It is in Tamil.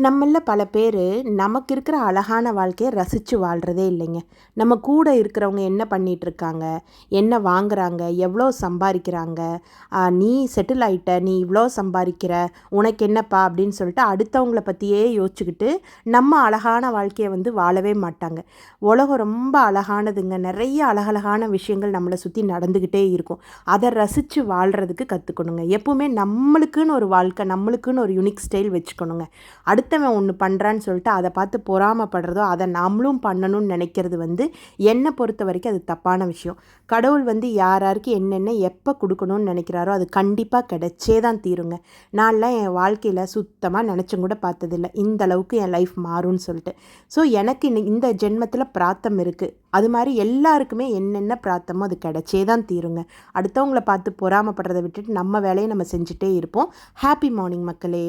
நம்மள பல பேர் நமக்கு இருக்கிற அழகான வாழ்க்கையை ரசித்து வாழ்கிறதே இல்லைங்க. நம்ம கூட இருக்கிறவங்க என்ன பண்ணிட்டு இருக்காங்க, என்ன வாங்குறாங்க, எவ்வளோ சம்பாதிக்கிறாங்க, நீ செட்டில் ஆயிட்ட, நீ இவ்வளோ சம்பாதிக்கிற, உனக்கு என்னப்பா அப்படின்னு சொல்லிட்டு அடுத்தவங்கள பற்றியே யோசிச்சுக்கிட்டு நம்ம அழகான வாழ்க்கையை வாழவே மாட்டாங்க. உலகம் ரொம்ப அழகானதுங்க. நிறைய அழகழகான விஷயங்கள் நம்மளை சுற்றி நடந்துக்கிட்டே இருக்கும். அதை ரசித்து வாழ்கிறதுக்கு கற்றுக்கணுங்க. எப்பவுமே நம்மளுக்குன்னு ஒரு வாழ்க்கை, நம்மளுக்குன்னு ஒரு யூனிக் ஸ்டைல் வச்சுக்கணுங்க. அடுத்தவன் ஒன்று பண்ணுறான்னு சொல்லிட்டு அதை பார்த்து பொறாமப்படுறதோ, அதை நாமளும் பண்ணணும்னு நினைக்கிறது என்னை பொறுத்த வரைக்கும் அது தப்பான விஷயம். கடவுள் யாருக்கு என்னென்ன எப்போ கொடுக்கணும்னு நினைக்கிறாரோ அது கண்டிப்பாக கிடைச்சே தான் தீருங்க. நான்லாம் என் வாழ்க்கையில் சுத்தமாக நினச்சும் கூட பார்த்ததில்லை இந்த அளவுக்கு என் லைஃப் மாறும்னு சொல்லிட்டு. ஸோ எனக்கு இந்த ஜென்மத்தில் பிராத்தம் இருக்குது. அது மாதிரி எல்லாருக்குமே என்னென்ன பிராத்தமோ அது கிடைச்சே தான் தீருங்க. அடுத்தவங்கள பார்த்து பொறாமப்படுறதை விட்டுட்டு நம்ம வேலையை நம்ம செஞ்சுட்டே இருப்போம். ஹாப்பி மார்னிங் மக்களே.